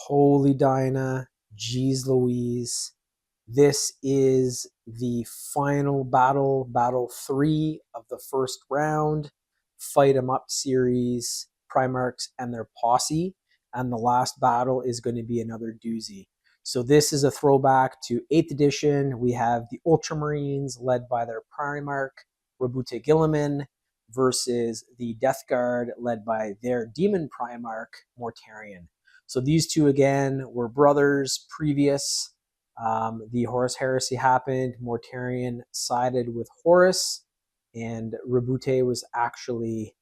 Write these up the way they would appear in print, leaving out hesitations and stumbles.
Holy Dinah, geez Louise. This is the final battle, battle 3 of the first round, Fight 'em Up series, Primarchs and their Posse. And the last battle is going to be another doozy. So this is a throwback to 8th edition. We have the Ultramarines led by their Primarch, Guilliman, versus the Death Guard led by their Demon Primarch, Mortarion. So these two, again, were brothers previous. The Horus Heresy happened. Mortarion sided with Horus, and Rabute was actually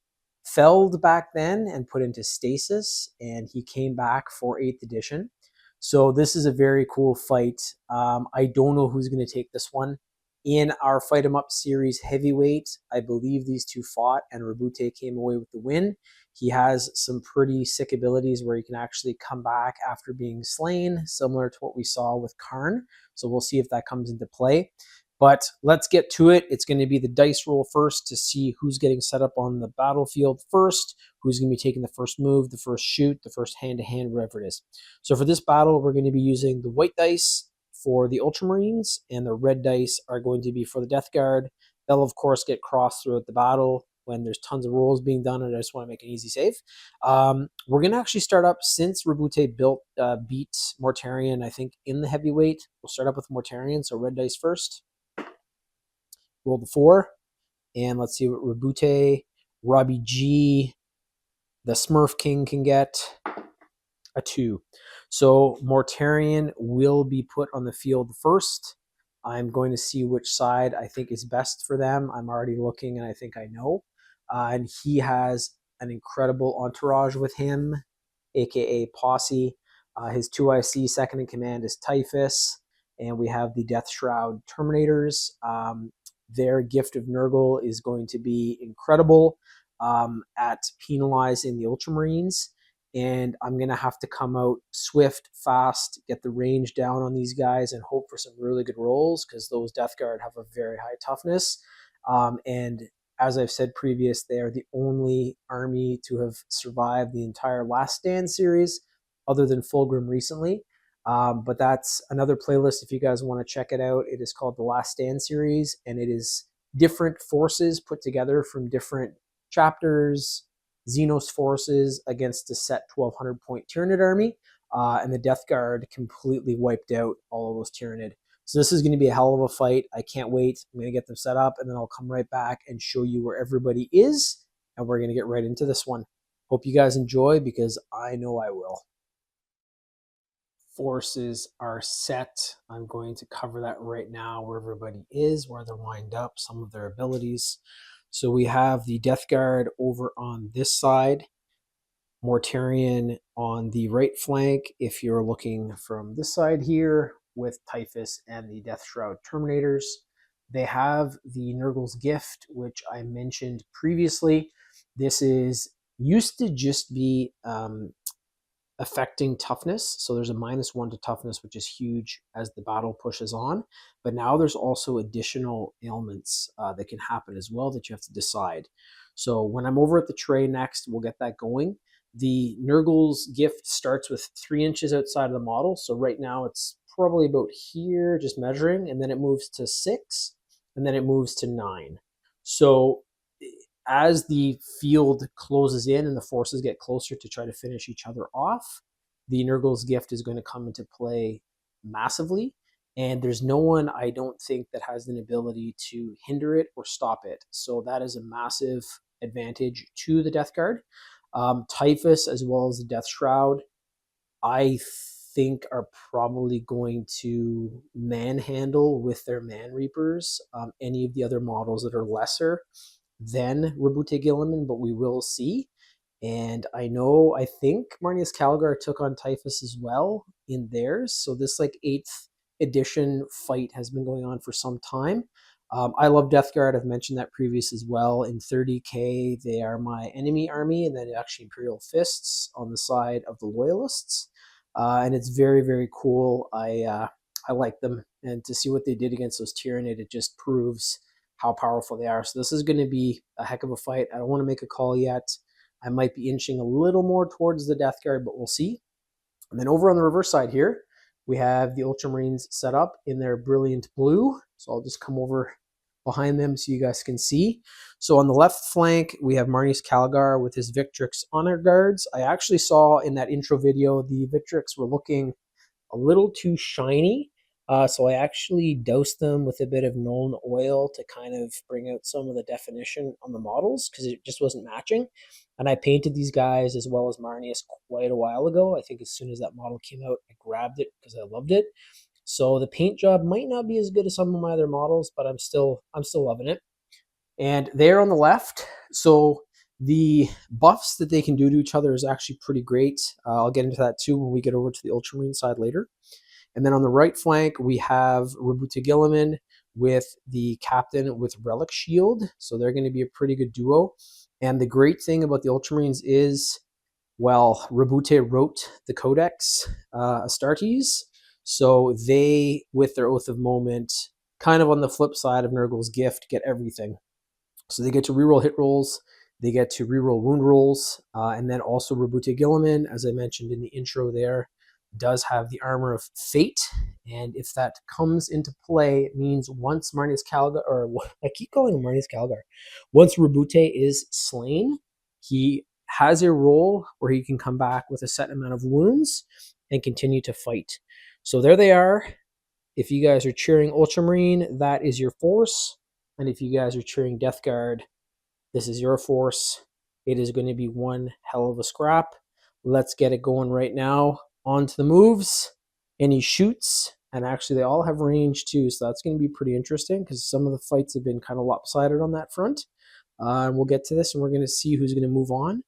felled back then and put into stasis, and he came back for 8th edition. So this is a very cool fight. I don't know who's going to take this one. In our Fight 'em Up series heavyweight, I believe these two fought, and Rabute came away with the win. He has some pretty sick abilities where he can actually come back after being slain, similar to what we saw with Karn. So we'll see if that comes into play. But let's get to it. It's going to be the dice roll first to see who's getting set up on the battlefield first, who's going to be taking the first move, the first shoot, the first hand-to-hand, whatever it is. So for this battle, we're going to be using the white dice for the Ultramarines, and the red dice are going to be for the Death Guard. They'll, of course, get crossed throughout the battle when there's tons of rolls being done, and I just want to make an easy save. We're going to actually start up, since Rabute beat Mortarion, I think, in the heavyweight. We'll start up with Mortarion, so red dice first. Roll the 4, and let's see what Rabute, Robbie G, the Smurf King can get. A 2. So Mortarion will be put on the field first. I'm going to see which side I think is best for them. I'm already looking, and I think I know. And he has an incredible entourage with him, aka Posse. His 2IC second in command is Typhus, and we have the Death Shroud Terminators. Their gift of Nurgle is going to be incredible at penalizing the Ultramarines. And I'm going to have to come out swift, fast, get the range down on these guys, and hope for some really good rolls, because those Death Guard have a very high toughness. And as I've said previous, they are the only army to have survived the entire Last Stand series, other than Fulgrim recently. But that's another playlist if you guys want to check it out. It is called the Last Stand series, and it is different forces put together from different chapters, Xenos forces against a set 1200 point Tyranid army, and the Death Guard completely wiped out all of those Tyranid. So this is going to be a hell of a fight. I can't wait. I'm going to get them set up, and then I'll come right back and show you where everybody is, and we're going to get right into this one. Hope you guys enjoy, because I know I will. Forces are set. I'm going to cover that right now, where everybody is, where they're lined up, some of their abilities. So we have the Death Guard over on this side, Mortarion on the right flank, if you're looking from this side here, with Typhus and the Death Shroud Terminators. They have the Nurgle's Gift, which I mentioned previously. This used to just be affecting toughness, so there's a -1 to toughness, which is huge as the battle pushes on. But now there's also additional ailments that can happen as well that you have to decide. So when I'm over at the tray next, we'll get that going. The Nurgle's Gift starts with 3 inches outside of the model, so right now it's probably about here, just measuring, and then it moves to 6, and then it moves to 9. So as the field closes in and the forces get closer to try to finish each other off, the Nurgle's Gift is going to come into play massively. And there's no one, I don't think, that has an ability to hinder it or stop it. So that is a massive advantage to the Death Guard. Typhus, as well as the Death Shroud, I think are probably going to manhandle with their Man Reapers any of the other models that are lesser than Rabute Guilliman, but we will see. And I think Marnius Calgar took on Typhus as well in theirs. So this 8th edition fight has been going on for some time. I love Death Guard. I've mentioned that previous as well. In 30K, they are my enemy army, and then actually Imperial Fists on the side of the Loyalists. And it's very, very cool. I like them. And to see what they did against those Tyranid, it just proves how powerful they are. So this is going to be a heck of a fight. I don't want to make a call yet. I might be inching a little more towards the Death Guard, but we'll see. And then over on the reverse side here, we have the Ultramarines set up in their brilliant blue. So I'll just come over behind them so you guys can see. So on the left flank, we have Marneus Calgar with his Victrix Honor Guards. I actually saw in that intro video, the Victrix were looking a little too shiny. So I actually doused them with a bit of Nuln oil to kind of bring out some of the definition on the models because it just wasn't matching. And I painted these guys as well as Marneus quite a while ago. I think as soon as that model came out, I grabbed it because I loved it. So the paint job might not be as good as some of my other models, but I'm still loving it. And there on the left, so the buffs that they can do to each other is actually pretty great. I'll get into that too when we get over to the Ultramarine side later. And then on the right flank, we have Roboute Guilliman with the captain with Relic Shield. So they're going to be a pretty good duo. And the great thing about the Ultramarines is, well, Roboute wrote the Codex Astartes. So they, with their Oath of Moment, kind of on the flip side of Nurgle's Gift, get everything. So they get to reroll hit rolls, they get to reroll wound rolls, and then also Roboute Guilliman, as I mentioned in the intro there, does have the Armor of Fate. And if that comes into play, it means once Marneus Calgar, or I keep calling him Marneus Calgar, once Roboute is slain, he has a roll where he can come back with a set amount of wounds and continue to fight. So there they are. If you guys are cheering Ultramarine, that is your force. And if you guys are cheering Death Guard, this is your force. It is going to be one hell of a scrap. Let's get it going right now. On to the moves. And he shoots. And actually, they all have range too. So that's going to be pretty interesting because some of the fights have been kind of lopsided on that front. And we'll get to this and we're going to see who's going to move on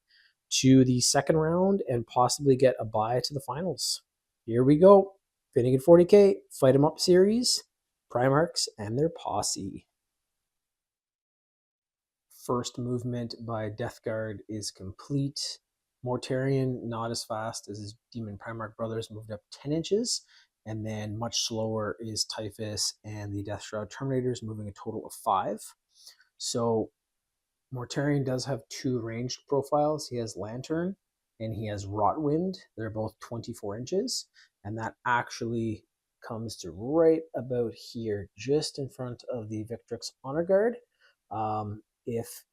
to the second round and possibly get a bye to the finals. Here we go. Finnigan40K, Fight 'em Up series, Primarchs and their Posse. First movement by Death Guard is complete. Mortarion, not as fast as his Demon Primarch brothers, moved up 10 inches. And then much slower is Typhus and the Death Shroud Terminators, moving a total of 5. So Mortarion does have 2 ranged profiles. He has Lantern and he has Rotwind. They're both 24 inches. And that actually comes to right about here, just in front of the Victrix Honor Guard. If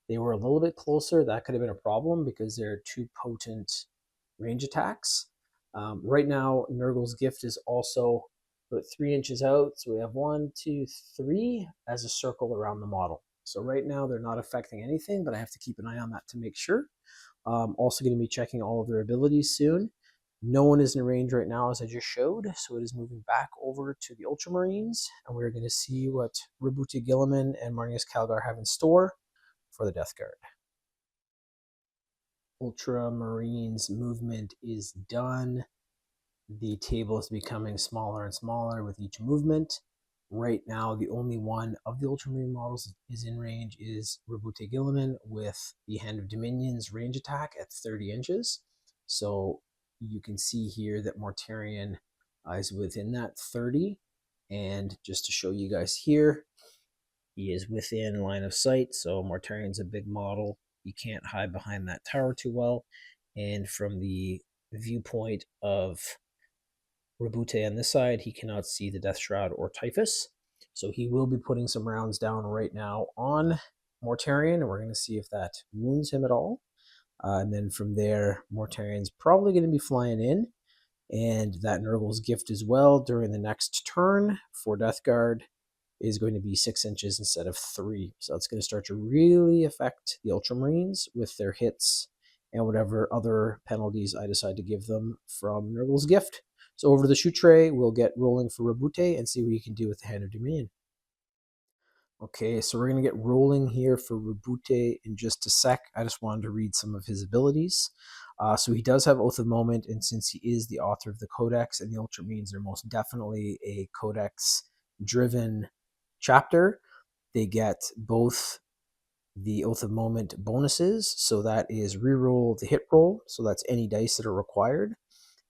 they were a little bit closer, that could have been a problem because they're 2 potent range attacks. Right now, Nurgle's Gift is also about 3 inches out. So we have 1, 2, 3 as a circle around the model. So right now, they're not affecting anything, but I have to keep an eye on that to make sure. Also going to be checking all of their abilities soon. No one is in range right now, as I just showed, so it is moving back over to the Ultramarines, and we're going to see what Roboute Guilliman and Marneus Calgar have in store for the Death Guard. Ultramarines movement is done. The table is becoming smaller and smaller with each movement. Right now, the only one of the Ultramarine models is in range is Roboute Guilliman with the Hand of Dominion's range attack at 30 inches. So you can see here that Mortarion is within that 30. And just to show you guys here, he is within line of sight. So Mortarion's a big model. You can't hide behind that tower too well. And from the viewpoint of Roboute on this side, he cannot see the Death Shroud or Typhus. So he will be putting some rounds down right now on Mortarion, and we're going to see if that wounds him at all. And then from there, Mortarion's probably going to be flying in, and that Nurgle's Gift as well during the next turn for Death Guard is going to be 6 inches instead of 3. So it's going to start to really affect the Ultramarines with their hits and whatever other penalties I decide to give them from Nurgle's Gift. So over to the shoot tray, we'll get rolling for Roboute and see what you can do with the Hand of Dominion. Okay, so we're going to get rolling here for Roboute in just a sec. I just wanted to read some of his abilities. So he does have Oath of Moment, and since he is the author of the Codex, and the Ultramarines are most definitely a Codex-driven chapter, they get both the Oath of Moment bonuses. So that is reroll the hit roll. So that's any dice that are required.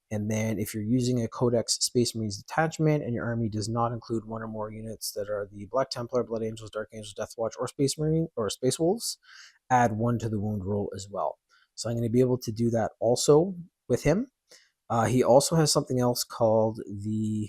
And then if you're using a Codex Space Marines detachment and your army does not include 1 or more units that are the Black Templar, Blood Angels, Dark Angels, Death Watch, or Space Marine or Space Wolves, add 1 to the wound roll as well. So I'm going to be able to do that also with him. He also has something else called the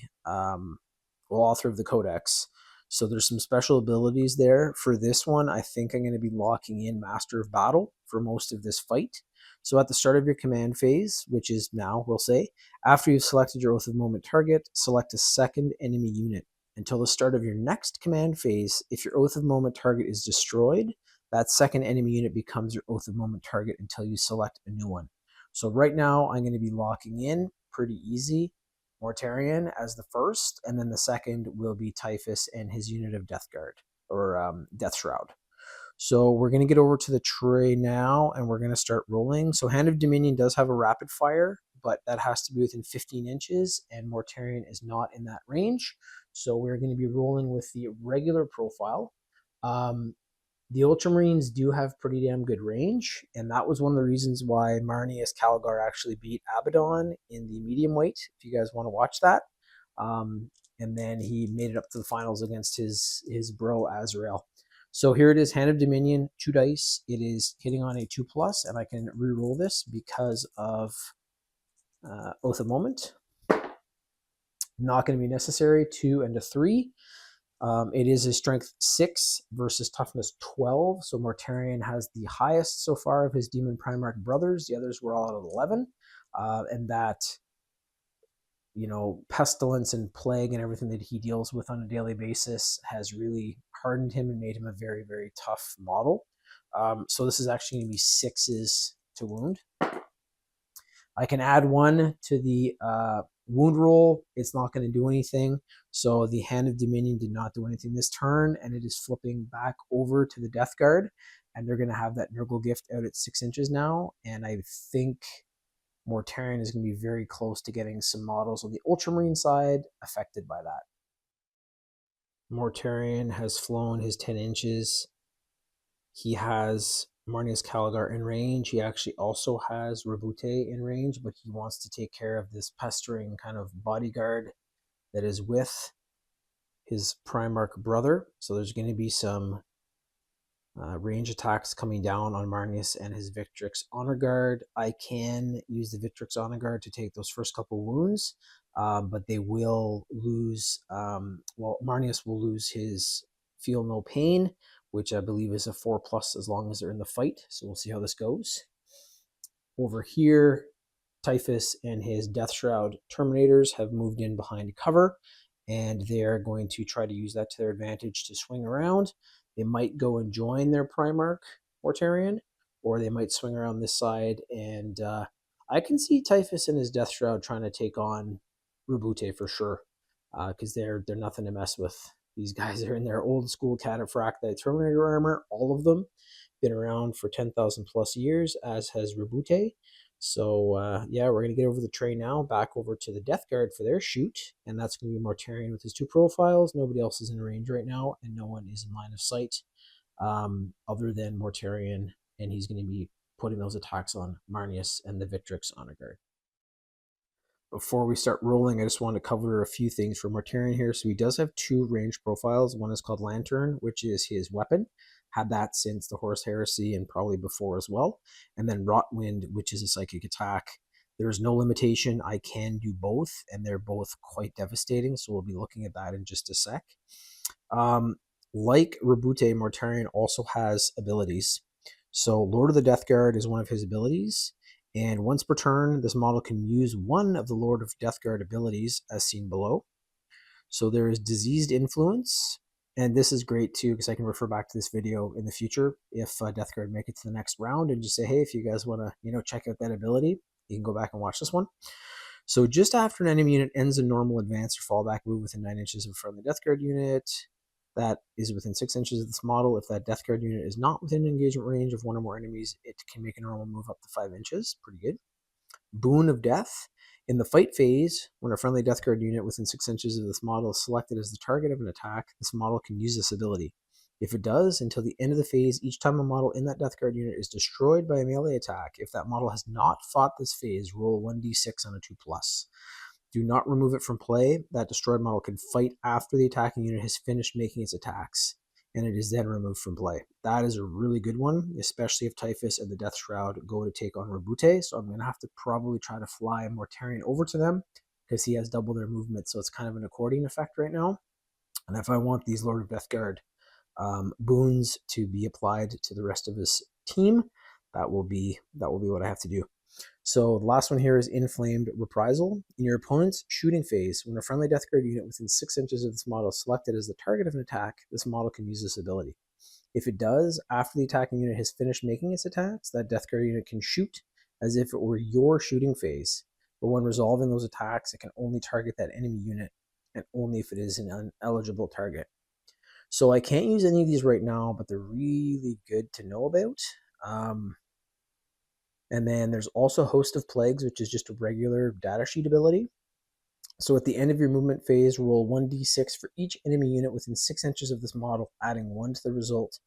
author of the Codex. So there's some special abilities there. For this one, I think I'm going to be locking in Master of Battle for most of this fight. So at the start of your command phase, which is now, we'll say, after you've selected your Oath of Moment target, select a second enemy unit. Until the start of your next command phase, if your Oath of Moment target is destroyed, that second enemy unit becomes your Oath of Moment target until you select a new one. So right now, I'm going to be locking in pretty easy Mortarion as the first, and then the second will be Typhus and his unit of Death Guard, or Death Shroud. So we're going to get over to the tray now, and we're going to start rolling. So Hand of Dominion does have a rapid fire, but that has to be within 15 inches, and Mortarion is not in that range. So we're going to be rolling with the regular profile. The Ultramarines do have pretty damn good range, and that was one of the reasons why Marneus Calgar actually beat Abaddon in the medium weight, if you guys want to watch that. And then he made it up to the finals against his bro Azrael. So here it is, Hand of Dominion, 2 dice. It is hitting on a 2+, and I can re-roll this because of Oath of Moment. Not going to be necessary. 2 and a 3. It is a strength 6 versus toughness 12. So Mortarion has the highest so far of his Demon Primarch brothers. The others were all at 11. And that, pestilence and plague and everything that he deals with on a daily basis has really hardened him and made him a very, very tough model. So this is actually going to be 6s to wound. I can add 1 to the wound roll. It's not going to do anything. So the Hand of Dominion did not do anything this turn, and it is flipping back over to the Death Guard, and they're going to have that Nurgle gift out at 6 inches now, and I think Mortarion is going to be very close to getting some models on the Ultramarine side affected by that. Mortarion has flown his 10 inches. He has Marneus Calgar in range. He actually also has Rabute in range, but he wants to take care of this pestering kind of bodyguard that is with his Primarch brother. So there's going to be some range attacks coming down on Marneus and his Victrix Honor Guard. I can use the Victrix Honor Guard to take those first couple wounds, but they will lose, Marneus will lose his Feel No Pain, which I believe is a 4+ as long as they're in the fight. So we'll see how this goes. Over here, Typhus and his Death Shroud Terminators have moved in behind cover, and they're going to try to use that to their advantage to swing around. They might go and join their Primarch Mortarion, or they might swing around this side, and I can see Typhus and his Death Shroud trying to take on Rabute for sure, because they're nothing to mess with. These guys are in their old school Cataphractite Terminator armor, all of them. Been around for 10,000 plus years, as has Rabute. So, yeah, we're going to get over the tray now, back over to the Death Guard for their shoot, and that's going to be Mortarion with his 2 profiles. Nobody else is in range right now, and no one is in line of sight other than Mortarion, and he's going to be putting those attacks on Marneus and the Victrix Honor Guard. Before we start rolling, I just want to cover a few things for Mortarion here. So he does have 2 range profiles. One is called Lantern, which is his weapon. Had that since the Horus Heresy and probably before as well. And then Rotwind, which is a psychic attack. There's no limitation. I can do both, and they're both quite devastating. So we'll be looking at that in just a sec. Like Rabute, Mortarion also has abilities. So Lord of the Death Guard is one of his abilities. And once per turn, this model can use one of the Lord of Death Guard abilities as seen below. So there is Diseased Influence, and this is great too because I can refer back to this video in the future if Death Guard make it to the next round and just say, hey, if you guys want to check out that ability, you can go back and watch this one. So just after an enemy unit ends a normal advance or fallback move within 9 inches of a friendly Death Guard unit that is within 6 inches of this model, if that Death Guard unit is not within engagement range of 1 or more enemies, it can make a normal move up to 5 inches. Pretty good. Boon of Death. In the fight phase, when a friendly Death Guard unit within 6 inches of this model is selected as the target of an attack, this model can use this ability. If it does, until the end of the phase, each time a model in that Death Guard unit is destroyed by a melee attack, if that model has not fought this phase, roll 1d6 on a 2+. Do not remove it from play. That destroyed model can fight after the attacking unit has finished making its attacks. and it is then removed from play. That is a really good one, especially if Typhus and the Death Shroud go to take on Rebute. So I'm going to have to probably try to fly Mortarion over to them because he has double their movement. So it's kind of an accordion effect right now. And if I want these Lord of Deathguard boons to be applied to the rest of his team, that will be what I have to do. So the last one here is Inflamed Reprisal. In your opponent's shooting phase, when a friendly Death Guard unit within 6 inches of this model is selected as the target of an attack, this model can use this ability. If it does, after the attacking unit has finished making its attacks, that Death Guard unit can shoot as if it were your shooting phase. But when resolving those attacks, it can only target that enemy unit, and only if it is an ineligible target. So I can't use any of these right now, but they're really good to know about. And then there's also Host of Plagues, which is just a regular datasheet ability. So at the end of your movement phase, roll 1d6 for each enemy unit within 6 inches of this model, adding 1 to the result.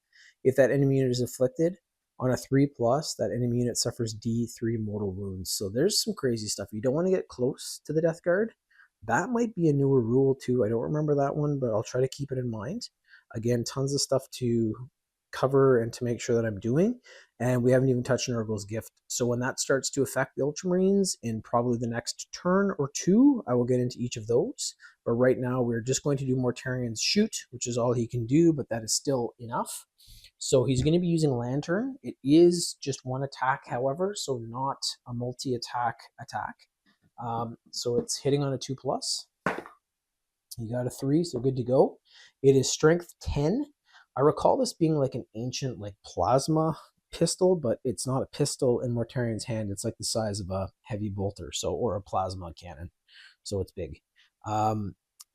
If that enemy unit is afflicted, on a 3+, that enemy unit suffers D3 mortal wounds. So there's some crazy stuff. You don't want to get close to the Death Guard. That might be a newer rule too. I don't remember that one, but I'll try to keep it in mind. Again, tons of stuff to cover and to make sure that I'm doing. And we haven't even touched Nurgle's Gift. So when that starts to affect the Ultramarines in probably the next turn or two, I will get into each of those. But right now we're just going to do Mortarion's Shoot, which is all he can do, but that is still enough. So he's going to be using Lantern. It is just one attack, however, so not a multi-attack attack. So it's hitting on a 2+. You got a 3, so good to go. It is strength 10. I recall this being like an ancient like plasma pistol, but it's not a pistol in Mortarion's hand. It's like the size of a heavy bolter, or a plasma cannon. So it's big.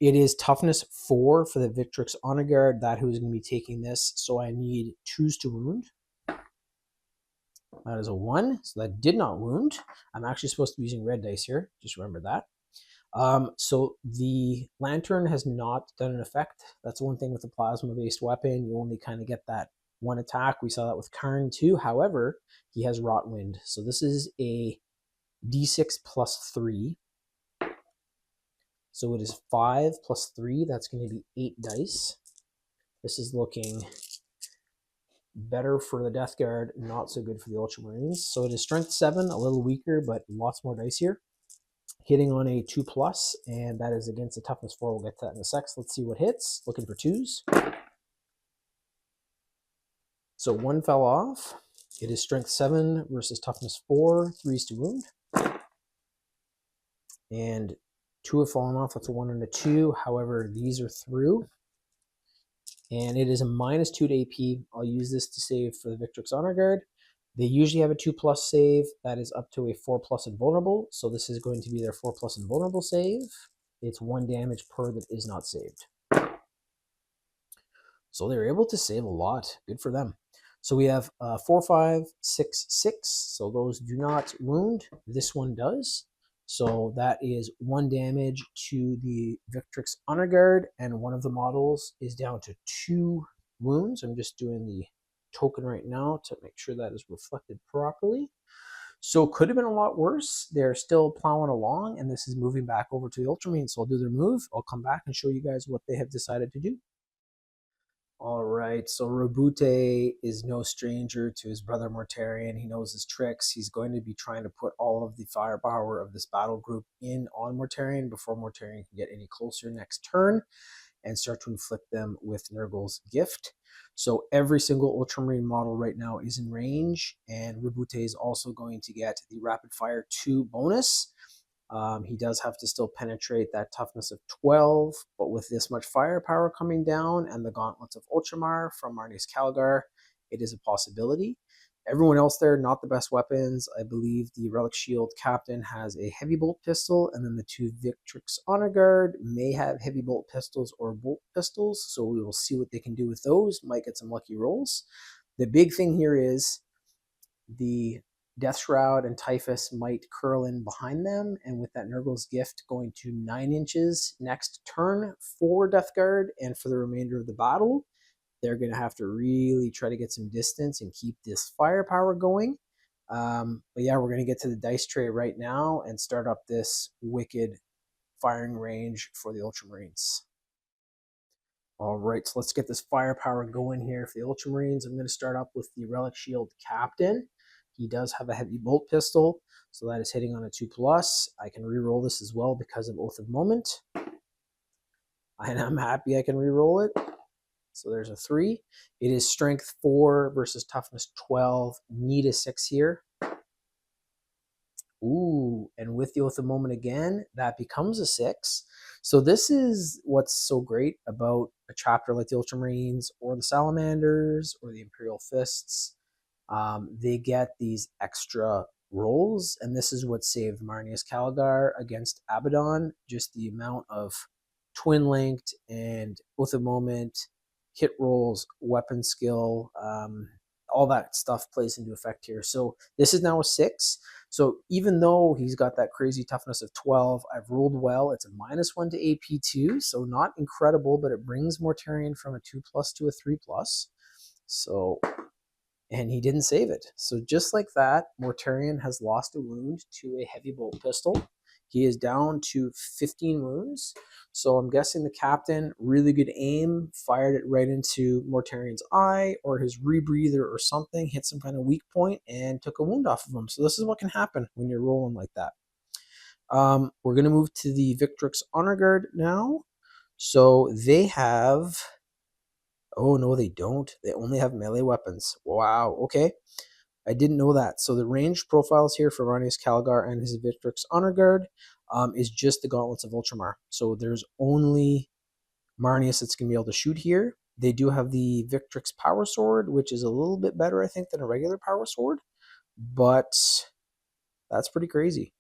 It is toughness 4 for the Victrix Honor Guard, that who is going to be taking this. So I need 2s to wound. That is a 1, so that did not wound. I'm actually supposed to be using red dice here. Just remember that. So the Lantern has not done an effect. That's one thing with a plasma-based weapon. You only kind of get that one attack. We saw that with Karn too. However, he has Rot Wind. So this is a D6 plus 3. So it is 5 plus 3. That's going to be 8 dice. This is looking better for the Death Guard, not so good for the Ultramarines. So it is strength 7, a little weaker, but lots more dice here. Hitting on a 2+, and that is against a toughness 4. We'll get to that in a sec. So let's see what hits. Looking for 2s. So 1 fell off. It is strength 7 versus toughness 4, 3s to wound. And 2 have fallen off. That's a 1 and a 2. However, these are through. And it is a -2 to AP. I'll use this to save for the Victrix Honor Guard. They usually have a 2+ save. That is up to a 4+ invulnerable. So this is going to be their 4+ invulnerable save. It's 1 damage per that is not saved. So they're able to save a lot. Good for them. So we have 4, 5, 6, 6. So those do not wound. This one does. So that is 1 damage to the Victrix Honor Guard, and one of the models is down to 2 wounds. I'm just doing the token right now to make sure that is reflected properly. So could have been a lot worse. They're still plowing along, and this is moving back over to the Ultramarines. So I'll do their move. I'll come back and show you guys what they have decided to do. All right, so Rebute is no stranger to his brother Mortarion. He knows his tricks. He's going to be trying to put all of the firepower of this battle group in on Mortarion before Mortarion can get any closer next turn and start to inflict them with Nurgle's Gift. So every single Ultramarine model right now is in range, and Rebute is also going to get the Rapid Fire 2 bonus. He does have to still penetrate that toughness of 12, but with this much firepower coming down and the Gauntlets of Ultramar from Marneus Calgar, it is a possibility. Everyone else there, not the best weapons. I believe the Relic Shield Captain has a heavy bolt pistol, and then the 2 Victrix Honor Guard may have heavy bolt pistols or bolt pistols, so we will see what they can do with those. Might get some lucky rolls. The big thing here is the Death Shroud and Typhus might curl in behind them, and with that Nurgle's Gift going to 9 inches next turn for Death Guard and for the remainder of the battle, they're going to have to really try to get some distance and keep this firepower going. But yeah, we're going to get to the dice tray right now and start up this wicked firing range for the Ultramarines. All right, so let's get this firepower going here for the Ultramarines. I'm going to start up with the Relic Shield Captain. He does have a heavy bolt pistol, so that is hitting on a 2+. I can reroll this as well because of Oath of Moment. And I'm happy I can reroll it. So there's a 3. It is Strength 4 versus Toughness 12. Need a 6 here. Ooh, and with the Oath of Moment again, that becomes a 6. So this is what's so great about a chapter like the Ultramarines or the Salamanders or the Imperial Fists. They get these extra rolls, and this is what saved Marneus Calgar against Abaddon. Just the amount of twin linked and Oath of Moment, hit rolls, weapon skill, all that stuff plays into effect here. So this is now a 6. So even though he's got that crazy toughness of 12, I've rolled well. It's a -1 to AP2, so not incredible, but it brings Mortarion from a 2+ to a 3+. So, and he didn't save it. So just like that, Mortarion has lost a wound to a heavy bolt pistol. He is down to 15 wounds. So I'm guessing the captain, really good aim, fired it right into Mortarion's eye or his rebreather or something, hit some kind of weak point and took a wound off of him. So this is what can happen when you're rolling like that. We're going to move to the Victrix Honor Guard now. So they have... Oh, no, they don't. They only have melee weapons. Wow, okay. I didn't know that. So the range profiles here for Marneus Calgar and his Victrix Honor Guard is just the Gauntlets of Ultramar. So there's only Marneus that's going to be able to shoot here. They do have the Victrix Power Sword, which is a little bit better, I think, than a regular Power Sword. But that's pretty crazy.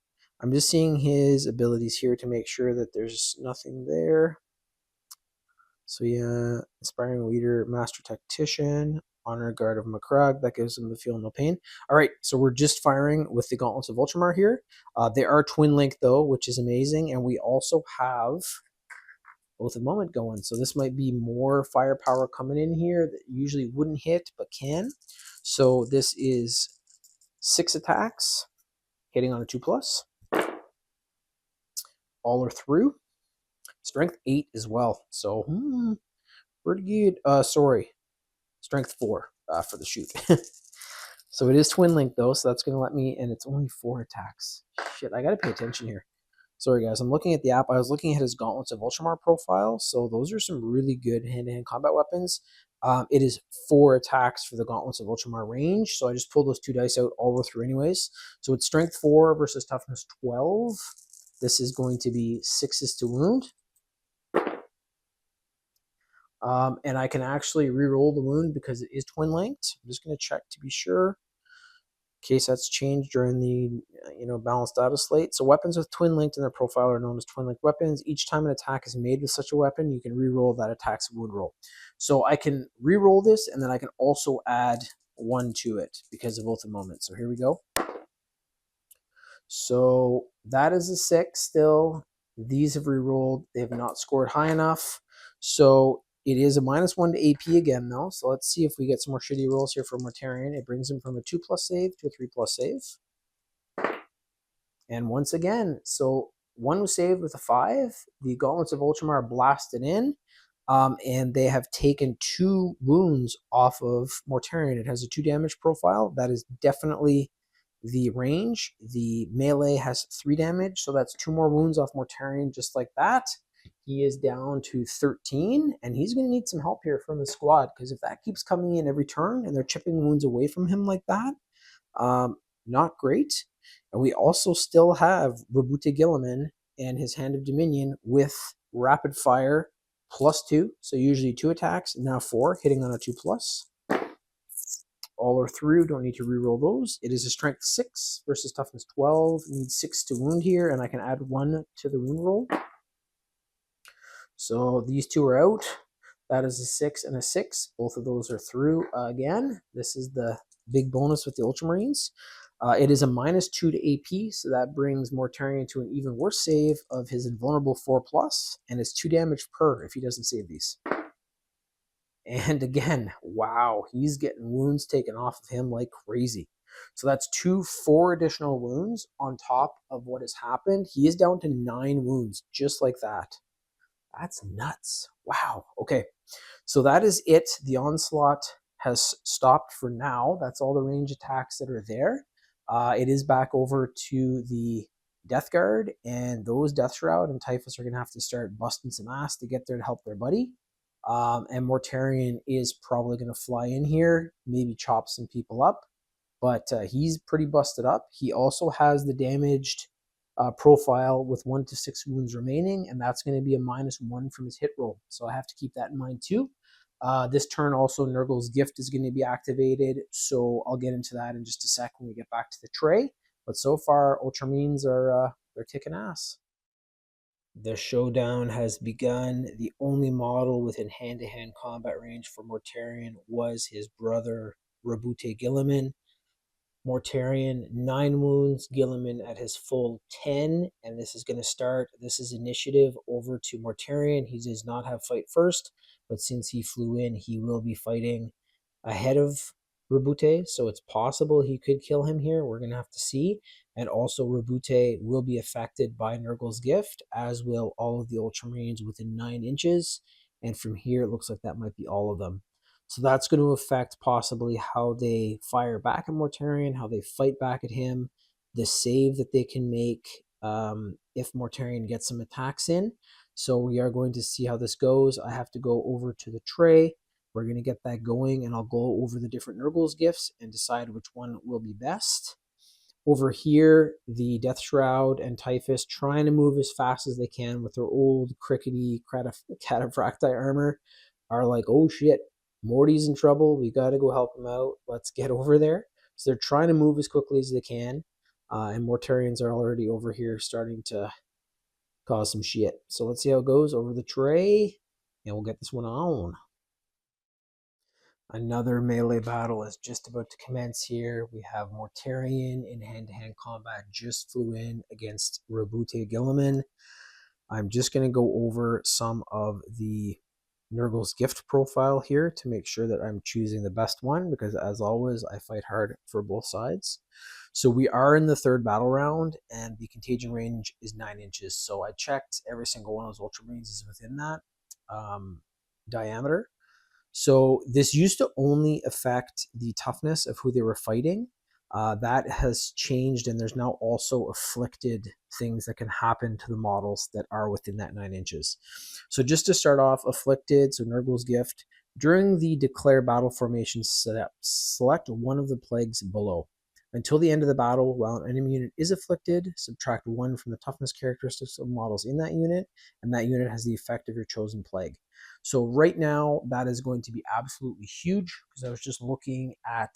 I'm just seeing his abilities here to make sure that there's nothing there. So yeah, Inspiring Leader, Master Tactician, Honor Guard of Macragge, that gives them the Feel No Pain. All right, so we're just firing with the Gauntlets of Ultramar here. They are twin link though, which is amazing, and we also have Oath of Moment going. So this might be more firepower coming in here that usually wouldn't hit, but can. So this is 6 attacks, hitting on a 2+. All are through. Strength 8 as well. So pretty good. Sorry, Strength 4 for the shoot. So it is twin link though, so that's going to let me, and it's only 4 attacks. Shit, I got to pay attention here. Sorry guys, I'm looking at the app. I was looking at his Gauntlets of Ultramar profile, so those are some really good hand-to-hand combat weapons. It is 4 attacks for the Gauntlets of Ultramar range, so I just pulled those 2 dice out, all were through anyways. So it's Strength 4 versus Toughness 12. This is going to be 6s to wound. And I can actually re-roll the wound because it is twin linked. I'm just going to check to be sure, in case that's changed during the balanced data slate. So weapons with twin linked in their profile are known as twin linked weapons. Each time an attack is made with such a weapon, you can re-roll that attack's wound roll. So I can re-roll this, and then I can also add 1 to it because of Oath of Moment. So here we go. So that is a 6 still. These have re-rolled. They have not scored high enough. So it is a -1 to AP again, though. So let's see if we get some more shitty rolls here for Mortarion. It brings him from a 2+ save to a 3+ save. And once again, so 1 was saved with a 5. The Gauntlets of Ultramar blasted in. And they have taken 2 wounds off of Mortarion. It has a 2 damage profile. That is definitely the range. The melee has 3 damage, so that's 2 more wounds off Mortarion just like that. He is down to 13, and he's going to need some help here from the squad, because if that keeps coming in every turn and they're chipping wounds away from him like that, not great. And we also still have Rabute Guilliman and his Hand of Dominion with Rapid Fire +2, so usually 2 attacks, now 4, hitting on a 2+. All are through, don't need to reroll those. It is a Strength 6 versus Toughness 12, needs 6 to wound here, and I can add 1 to the wound roll. So these 2 are out. That is a 6 and a 6. Both of those are through again. This is the big bonus with the Ultramarines. It is a -2 to AP, so that brings Mortarion to an even worse save of his Invulnerable 4+, and it's 2 damage per if he doesn't save these. And again, wow, he's getting wounds taken off of him like crazy. So that's 4 additional wounds on top of what has happened. He is down to 9 wounds, just like that. That's nuts. Wow. Okay. So that is it. The onslaught has stopped for now. That's all the range attacks that are there. It is back over to the Death Guard, and those Death Shroud and Typhus are going to have to start busting some ass to get there to help their buddy. And Mortarion is probably going to fly in here, maybe chop some people up, but he's pretty busted up. He also has the damaged profile with 1 to 6 wounds remaining, and that's going to be a -1 from his hit roll. So I have to keep that in mind too. This turn also Nurgle's Gift is going to be activated, so I'll get into that in just a sec when we get back to the tray. But so far, Ultramarines are they're kicking ass. The showdown has begun. The only model within hand-to-hand combat range for Mortarion was his brother Rabute Guilliman. Mortarion 9 wounds, Guilliman at his full 10, and this is going to start. This is initiative over to Mortarion. He does not have fight first, but since he flew in, he will be fighting ahead of Rabute, so it's possible he could kill him here. We're going to have to see. And also Rabute will be affected by Nurgle's Gift, as will all of the Ultramarines within 9 inches. And from here, it looks like that might be all of them. So that's going to affect possibly how they fire back at Mortarion, how they fight back at him, the save that they can make if Mortarion gets some attacks in. So we are going to see how this goes. I have to go over to the tray. We're going to get that going, and I'll go over the different Nurgle's gifts and decide which one will be best. Over here, the Death Shroud and Typhus trying to move as fast as they can with their old crickety cataphracti armor are like, oh shit, Morty's in trouble. We got to go help him out. Let's get over there. So they're trying to move as quickly as they can. And Mortarions are already over here starting to cause some shit. So let's see how it goes over the tray. And we'll get this one on. Another melee battle is just about to commence here. We have Mortarion in hand-to-hand combat just flew in against Rabute Guilliman. I'm just going to go over some of the Nurgle's Gift profile here to make sure that I'm choosing the best one, because as always, I fight hard for both sides. So we are in the 3rd battle round, and the contagion range is 9 inches. So I checked every single one of those Ultramarines is within that diameter. So this used to only affect the toughness of who they were fighting. That has changed, and there's now also afflicted things that can happen to the models that are within that 9 inches. So just to start off, afflicted, so Nurgle's Gift. During the declare battle formation setup, select one of the plagues below. Until the end of the battle, while an enemy unit is afflicted, subtract 1 from the toughness characteristics of models in that unit, and that unit has the effect of your chosen plague. So right now, that is going to be absolutely huge, because I was just looking at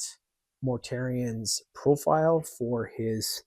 Mortarion's profile for his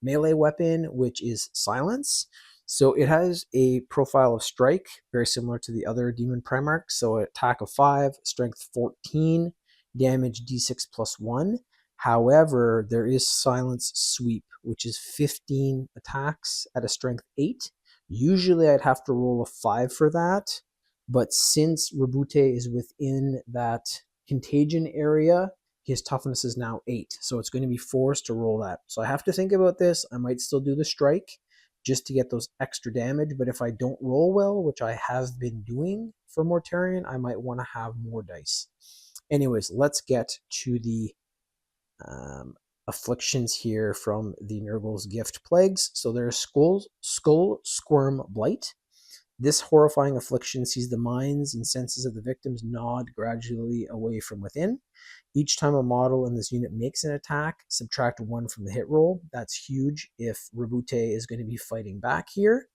melee weapon, which is Silence. So it has a profile of Strike, very similar to the other Demon Primarchs. So attack of 5, strength 14, damage d6 plus 1. However, there is Silence Sweep, which is 15 attacks at a strength 8. Usually I'd have to roll a 5 for that, but since Rabute is within that contagion area, his toughness is now 8, so it's going to be forced to roll that. So I have to think about this. I might still do the strike just to get those extra damage, but if I don't roll well, which I have been doing for Mortarion, I might want to have more dice. Anyways, let's get to the afflictions here from the Nurgle's Gift plagues. So there's Skull Squirm Blight. This horrifying affliction sees the minds and senses of the victims nod gradually away from within. Each time a model in this unit makes an attack, subtract 1 from the hit roll. That's huge if Rabute is going to be fighting back here.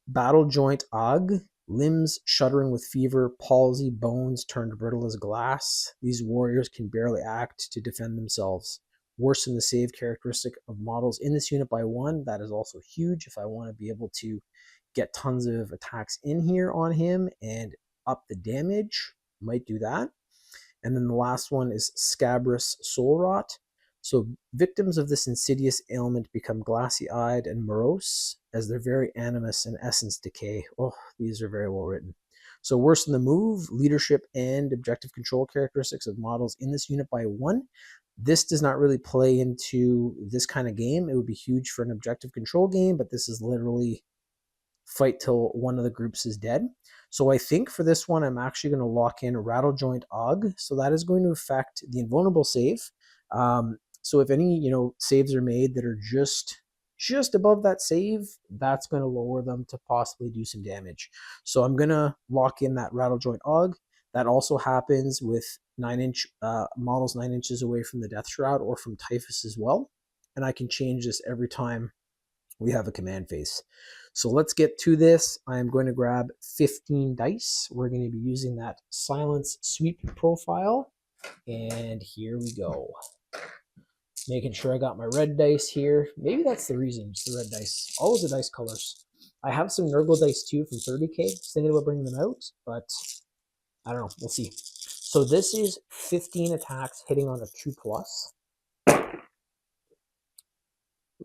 Battle Joint Ag. Limbs shuddering with fever, palsy, bones turned brittle as glass. These warriors can barely act to defend themselves. Worsen the save characteristic of models in this unit by 1. That is also huge if I want to be able to get tons of attacks in here on him and up the damage. Might do that. And then the last one is Scabrous Soul Rot. So victims of this insidious ailment become glassy-eyed and morose as their very animus and essence decay. Oh, these are very well written. So worsen the move, leadership, and objective control characteristics of models in this unit by 1. This does not really play into this kind of game. It would be huge for an objective control game, but this is literally fight till one of the groups is dead. So I think for this one, I'm actually going to lock in Rattle Joint Og. So that is going to affect the invulnerable save. So if any, saves are made that are just above that save, that's going to lower them to possibly do some damage. So I'm going to lock in that Rattle Joint Og. That also happens with 9-inch models 9 inches away from the Death Shroud or from Typhus as well. And I can change this every time we have a command phase. So let's get to this. I'm going to grab 15 dice. We're going to be using that Silence Sweep profile. And here we go. Making sure I got my red dice here. Maybe that's the reason, it's the red dice. All of the dice colors. I have some Nurgle dice too from 30K. Thinking about bringing them out, but I don't know. We'll see. So this is 15 attacks hitting on a 2+.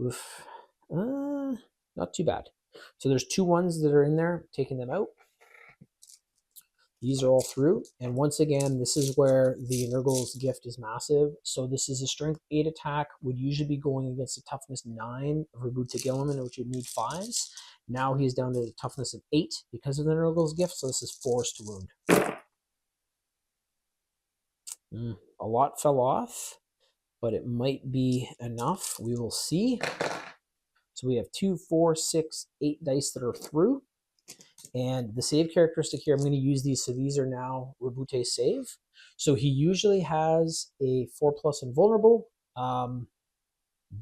Oof. Not too bad. So there's 2 ones that are in there, taking them out. These are all through. And once again, this is where the Nurgle's gift is massive. So this is a strength 8 attack, would usually be going against a toughness 9 of Guilliman, which would need 5s. Now he's down to a toughness of 8 because of the Nurgle's gift. So this is 4s to wound. A lot fell off, but it might be enough. We will see. So we have 2, 4, 6, 8 dice that are through. And the save characteristic here, I'm going to use these. So these are now Rebute's save. So he usually has a 4+ invulnerable.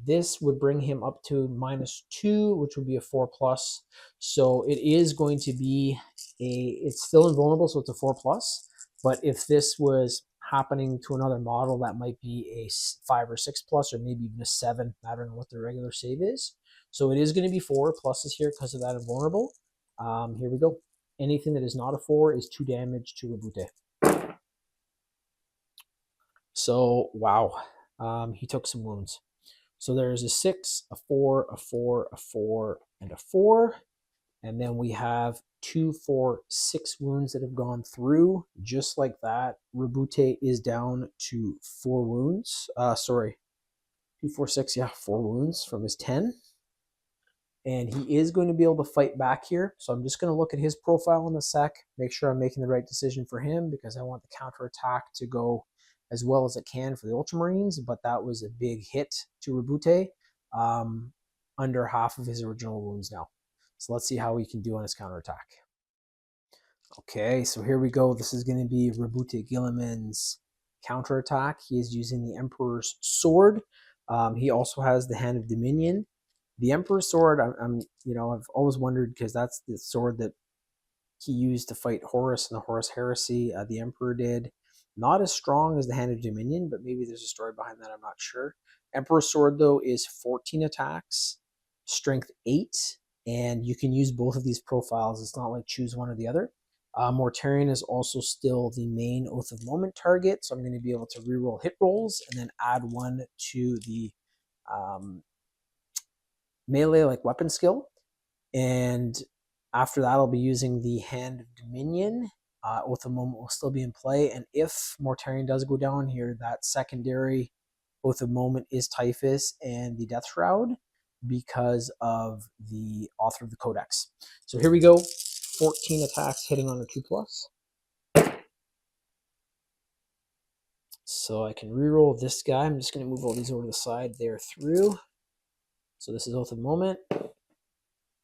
This would bring him up to -2, which would be a 4+. So it is going to be it's still invulnerable, so it's a 4+. But if this was happening to another model, that might be a 5 or 6+, or maybe even a 7, mattering what the regular save is. So it is going to be 4 pluses here because of that invulnerable. Here we go. Anything that is not a 4 is 2 damage to Rebute. So, wow. He took some wounds. So there's a 6, a 4, a 4, a 4, and a 4. And then we have 2, 4, 6 wounds that have gone through. Just like that, Rebute is down to 4 wounds. 2, 4, 6, 4 wounds from his 10. And he is going to be able to fight back here. So I'm just going to look at his profile in a sec, make sure I'm making the right decision for him, because I want the counterattack to go as well as it can for the Ultramarines. But that was a big hit to Rebute, under half of his original wounds now. So let's see how he can do on his counterattack. Okay, so here we go. This is going to be Rebute Guilliman's counterattack. He is using the Emperor's Sword. He also has the Hand of Dominion. The Emperor's Sword, I've always wondered, because that's the sword that he used to fight Horus and the Horus Heresy. The Emperor did. Not as strong as the Hand of Dominion, but maybe there's a story behind that. I'm not sure. Emperor's Sword, though, is 14 attacks, strength 8, and you can use both of these profiles. It's not like choose one or the other. Mortarion is also still the main Oath of Moment target, so I'm going to be able to reroll hit rolls and then add 1 to the melee like weapon skill. And after that, I'll be using the Hand of Dominion. Oath of Moment will still be in play, and if Mortarion does go down here, that secondary Oath of Moment is Typhus and the Death Shroud because of the author of the Codex. So here we go. 14 attacks hitting on a 2+. So I can reroll this guy. I'm just going to move all these over to the side. They're through. So this is Oath of Moment.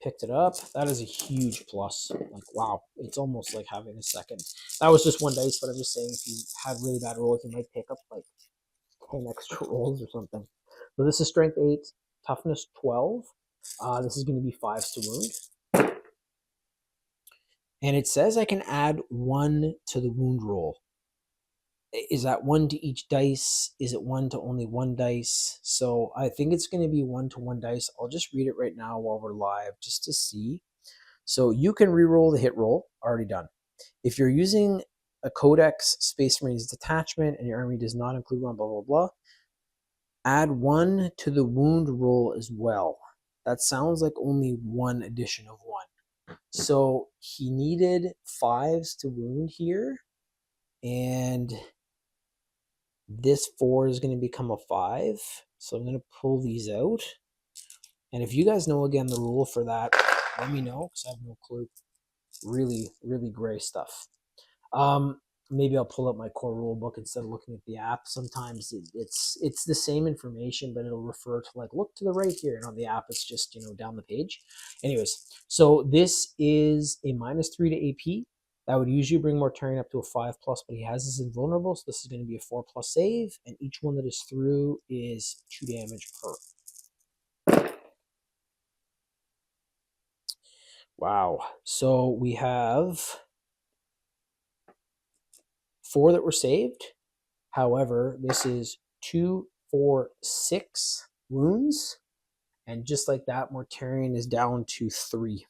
Picked it up. That is a huge plus. Like, wow. It's almost like having a second. That was just 1 dice, but I'm just saying if you had really bad rolls, you might pick up like 10 extra rolls or something. So this is strength 8, toughness 12. This is going to be 5s to wound. And it says I can add 1 to the wound roll. Is that 1 to each dice? Is it 1 to only 1 dice? So I think it's going to be 1 to 1 dice. I'll just read it right now while we're live just to see. So you can reroll the hit roll, already done. If you're using a Codex Space Marines detachment and your army does not include 1, blah, blah, blah, add 1 to the wound roll as well. That sounds like only 1 addition of 1. So he needed 5s to wound here, and this 4 is going to become a 5. So I'm going to pull these out. And if you guys know, again, the rule for that, let me know, because I have no clue. Really, really gray stuff. Maybe I'll pull up my core rule book instead of looking at the app. Sometimes it's the same information, but it'll refer to like, look to the right here, and on the app it's just, you know, down the page. Anyways, so this is a -3 to AP. That would usually bring Mortarion up to a 5+, but he has his invulnerable, so this is going to be a 4+ save, and each one that is through is 2 damage per. Wow. So we have 4 that were saved. However, this is 2, 4, 6 wounds. And just like that, Mortarion is down to 3.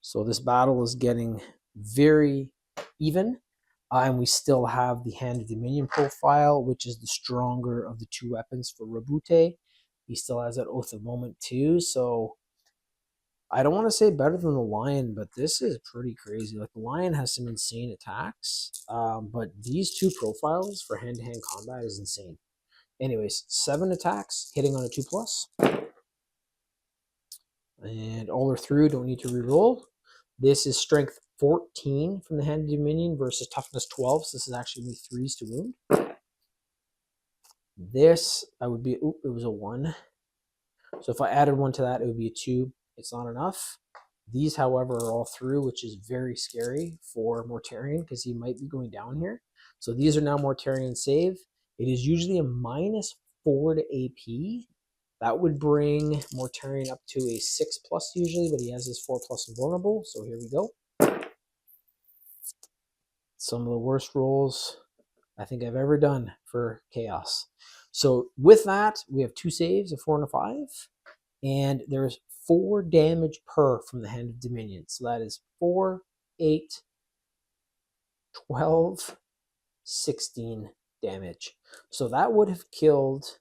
So this battle is getting very even. And we still have the Hand of Dominion profile, which is the stronger of the 2 weapons for Rabute. He still has that Oath of Moment too. So I don't want to say better than the Lion, but this is pretty crazy. Like, the Lion has some insane attacks, but these 2 profiles for hand-to-hand combat is insane. Anyways, 7 attacks, hitting on a 2+. And all are through, don't need to reroll. This is strength 14 from the Hand of Dominion versus toughness 12, so this is actually only 3s to wound. This, I would be, oop, it was a 1. So if I added 1 to that, it would be a 2. It's not enough. These, however, are all through, which is very scary for Mortarion because he might be going down here. So these are now Mortarion save. It is usually a -4 to AP. That would bring Mortarion up to a 6+ usually, but he has his 4+ invulnerable. So here we go. Some of the worst rolls I think I've ever done for Chaos. So with that, we have 2 saves, a 4 and a 5. And there's 4 damage per from the Hand of Dominion. So that is 4, 8, 12, 16 damage. So that would have killed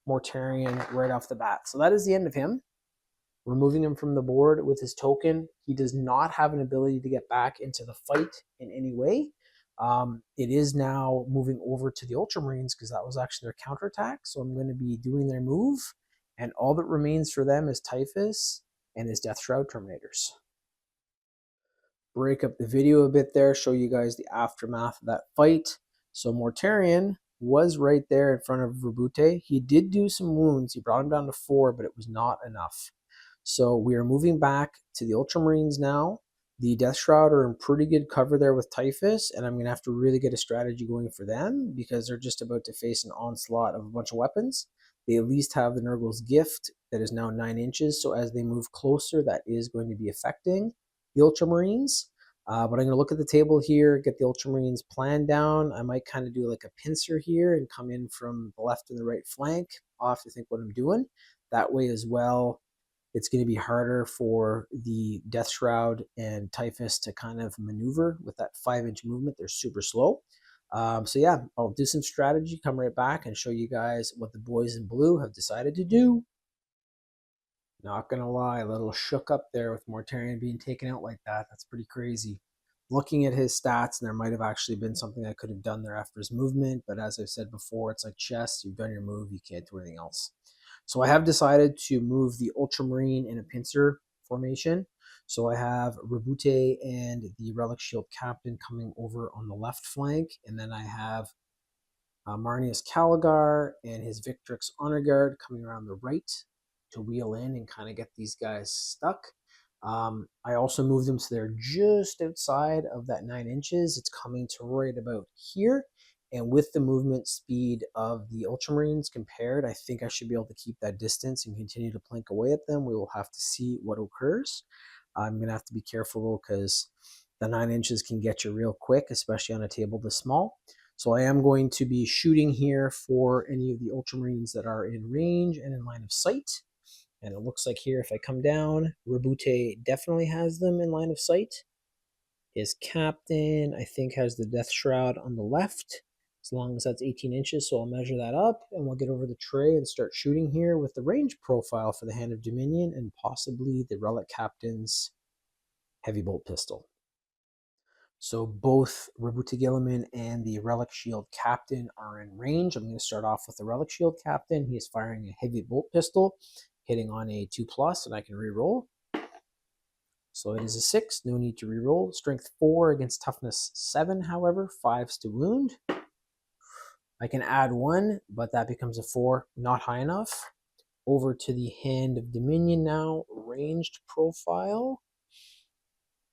Mortarion right off the bat. So that is the end of him. Removing him from the board with his token. He does not have an ability to get back into the fight in any way. It is now moving over to the Ultramarines because that was actually their counterattack. So I'm going to be doing their move. And all that remains for them is Typhus and his Death Shroud Terminators. Break up the video a bit there, show you guys the aftermath of that fight. So Mortarion was right there in front of Rabute. He did do some wounds. He brought him down to 4, but it was not enough. So we are moving back to the Ultramarines now. The Death Shroud are in pretty good cover there with Typhus, and I'm going to have to really get a strategy going for them because they're just about to face an onslaught of a bunch of weapons. They at least have the Nurgle's Gift that is now 9 inches, so as they move closer, that is going to be affecting the Ultramarines. But I'm going to look at the table here, get the Ultramarines plan down. I might kind of do like a pincer here and come in from the left and the right flank. I'll have to think what I'm doing. That way as well, it's going to be harder for the Death Shroud and Typhus to kind of maneuver with that 5-inch movement. They're super slow. So yeah, I'll do some strategy, come right back and show you guys what the boys in blue have decided to do. Not gonna lie, a little shook up there with Mortarion being taken out like that. That's pretty crazy. Looking at his stats, and there might have actually been something I could have done there after his movement, but as I've said before, it's like chess. You've done your move, you can't do anything else. So I have decided to move the Ultramarine in a pincer formation. So I have Rabute and the Relic Shield Captain coming over on the left flank, and then I have Marnius Caligar and his Victrix Honor Guard coming around the right to wheel in and kind of get these guys stuck. I also moved them so they're just outside of that 9 inches. It's coming to right about here. And with the movement speed of the Ultramarines compared, I think I should be able to keep that distance and continue to plink away at them. We will have to see what occurs. I'm going to have to be careful because the 9 inches can get you real quick, especially on a table this small. So I am going to be shooting here for any of the Ultramarines that are in range and in line of sight. And it looks like here, if I come down, Rabute definitely has them in line of sight. His captain, I think, has the Death Shroud on the left, as long as that's 18 inches. So I'll measure that up, and we'll get over the tray and start shooting here with the range profile for the Hand of Dominion and possibly the Relic Captain's heavy bolt pistol. So both Rabute Guilliman and the Relic Shield Captain are in range. I'm going to start off with the Relic Shield Captain. He is firing a heavy bolt pistol, hitting on a 2+, and I can re-roll. So it is a 6, no need to reroll. Strength 4 against toughness 7, however, 5s to wound. I can add 1, but that becomes a 4, not high enough. Over to the Hand of Dominion now, ranged profile.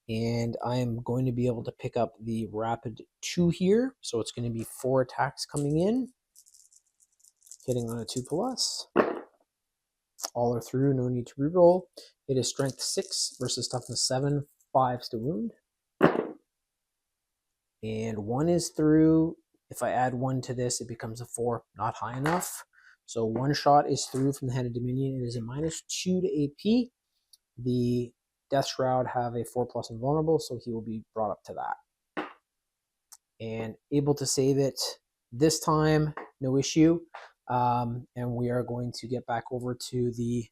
And I am going to be able to pick up the Rapid 2 here. So it's going to be 4 attacks coming in. Hitting on a 2+. All are through, no need to reroll. It is strength 6 versus toughness 7, 5s to wound. And 1 is through. If I add 1 to this, it becomes a 4, not high enough. So 1 shot is through from the Hand of Dominion. It is a -2 to AP. The Death Shroud have a 4+ invulnerable, so he will be brought up to that. And able to save it this time, no issue. And we are going to get back over to the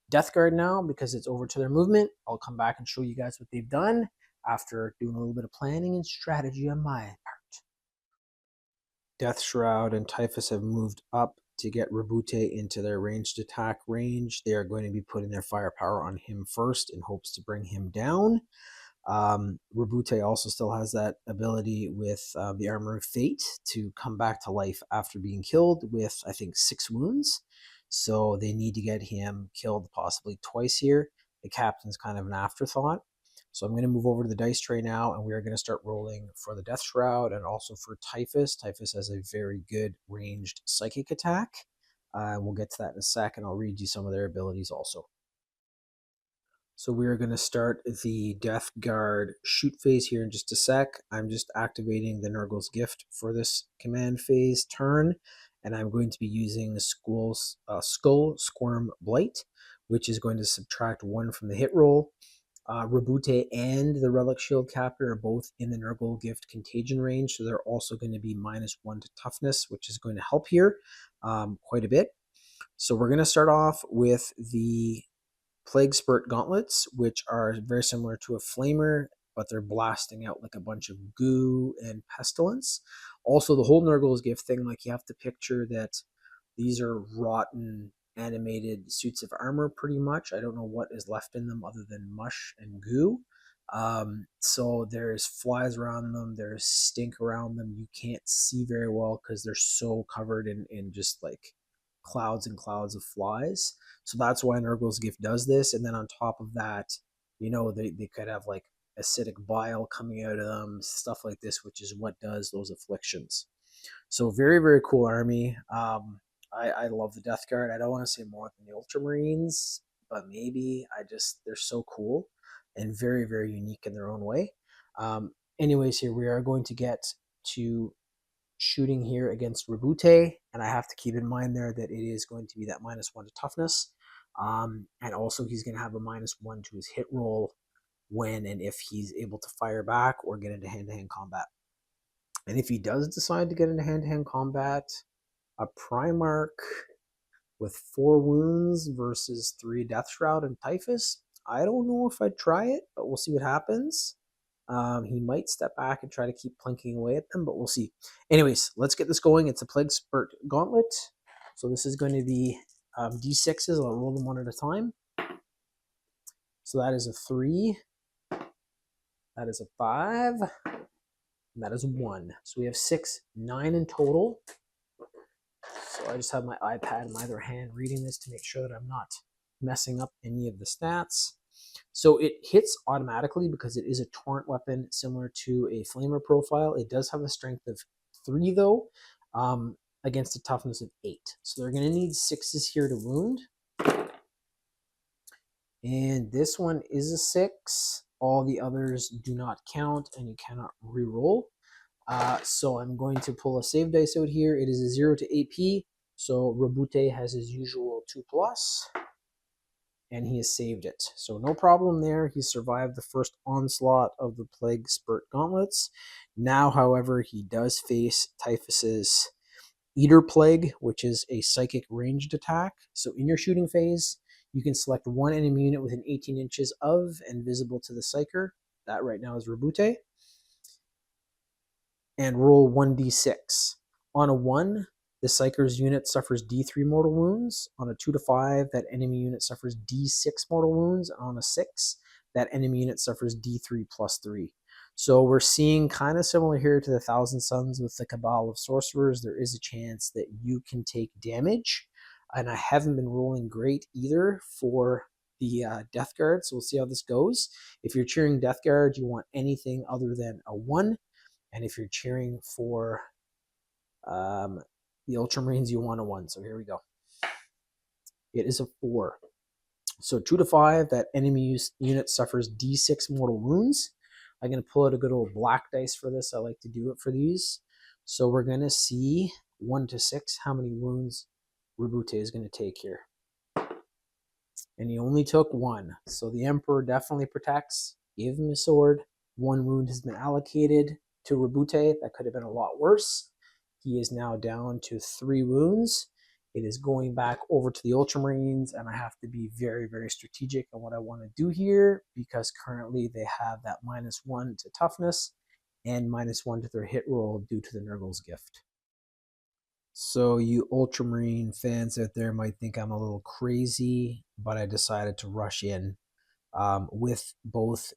Death Guard now because it's over to their movement. I'll come back and show you guys what they've done after doing a little bit of planning and strategy on my part. Death Shroud and Typhus have moved up to get Rabute into their ranged attack range. They are going to be putting their firepower on him first in hopes to bring him down. Rabute also still has that ability with the Armor of Fate to come back to life after being killed with, I think, 6 wounds. So they need to get him killed possibly twice here. The captain's kind of an afterthought. So I'm going to move over to the dice tray now, and we are going to start rolling for the Death Shroud and also for Typhus. Typhus has a very good ranged psychic attack. We'll get to that in a sec, and I'll read you some of their abilities also. So we are going to start the Death Guard shoot phase here in just a sec. I'm just activating the Nurgle's Gift for this command phase turn, and I'm going to be using the Skull Squirm Blight, which is going to subtract 1 from the hit roll. Rabute and the Relic Shield Captor are both in the Nurgle Gift contagion range, so they're also going to be -1 to toughness, which is going to help here quite a bit. So we're going to start off with the Plague Spurt Gauntlets, which are very similar to a Flamer, but they're blasting out like a bunch of goo and pestilence. Also, the whole Nurgle's Gift thing, like you have to picture that these are rotten animated suits of armor pretty much. I don't know what is left in them other than mush and goo. So there's flies around them, there's stink around them. You can't see very well because they're so covered in just like clouds and clouds of flies. So that's why Nurgle's Gift does this. And then on top of that, you know, they could have like acidic bile coming out of them, stuff like this, which is what does those afflictions. So very, very cool army. I love the Death Guard. I don't want to say more than the Ultramarines, but maybe they're so cool and very, very unique in their own way. Anyways, here we are going to get to shooting here against Rabute, and I have to keep in mind there that it is going to be that -1 to toughness. And also he's going to have a -1 to his hit roll when and if he's able to fire back or get into hand-to-hand combat. And if he does decide to get into hand-to-hand combat, a Primarch with 4 wounds versus 3 Death Shroud and Typhus, I don't know if I'd try it, but we'll see what happens. He might step back and try to keep plinking away at them, but we'll see. Anyways, let's get this going. It's a Plague Spurt Gauntlet. So this is going to be D6s. I'll roll them one at a time. So that is a 3. That is a 5. And that is 1. So we have 6, 9 in total. So I just have my iPad in my other hand reading this to make sure that I'm not messing up any of the stats. So it hits automatically because it is a torrent weapon similar to a Flamer profile. It does have a strength of 3 though, against a toughness of 8. So they're going to need 6s here to wound. And this one is a 6. All the others do not count and you cannot reroll. So I'm going to pull a save dice out here. It is a 0 to AP. So Rabute has his usual 2+. And he has saved it. So no problem there. He survived the first onslaught of the Plague Spurt Gauntlets. Now, however, he does face Typhus's Eater Plague, which is a psychic ranged attack. So in your shooting phase, you can select one enemy unit within 18 inches of and visible to the Psyker. That right now is Rabute. And roll 1d6. On a 1, the Psyker's unit suffers D3 mortal wounds. On a 2 to 5, that enemy unit suffers D6 mortal wounds. And on a 6, that enemy unit suffers D3+3. So we're seeing kind of similar here to the Thousand Suns with the Cabal of Sorcerers. There is a chance that you can take damage, and I haven't been rolling great either for the Death Guard, so we'll see how this goes. If you're cheering Death Guard, you want anything other than a 1, and if you're cheering for the Ultramarines, you want a 1. So here we go. It is a 4. So 2 to 5, that enemy unit suffers D6 mortal wounds. I'm going to pull out a good old black dice for this. I like to do it for these. So we're going to see 1 to 6 how many wounds Rabute is going to take here. And he only took 1. So the Emperor definitely protects. Gave him a sword. 1 wound has been allocated to Rabute. That could have been a lot worse. He is now down to 3 wounds. It is going back over to the Ultramarines, and I have to be very, very strategic on what I want to do here because currently they have that -1 to toughness and -1 to their hit roll due to the Nurgle's gift. So you Ultramarine fans out there might think I'm a little crazy, but I decided to rush in with both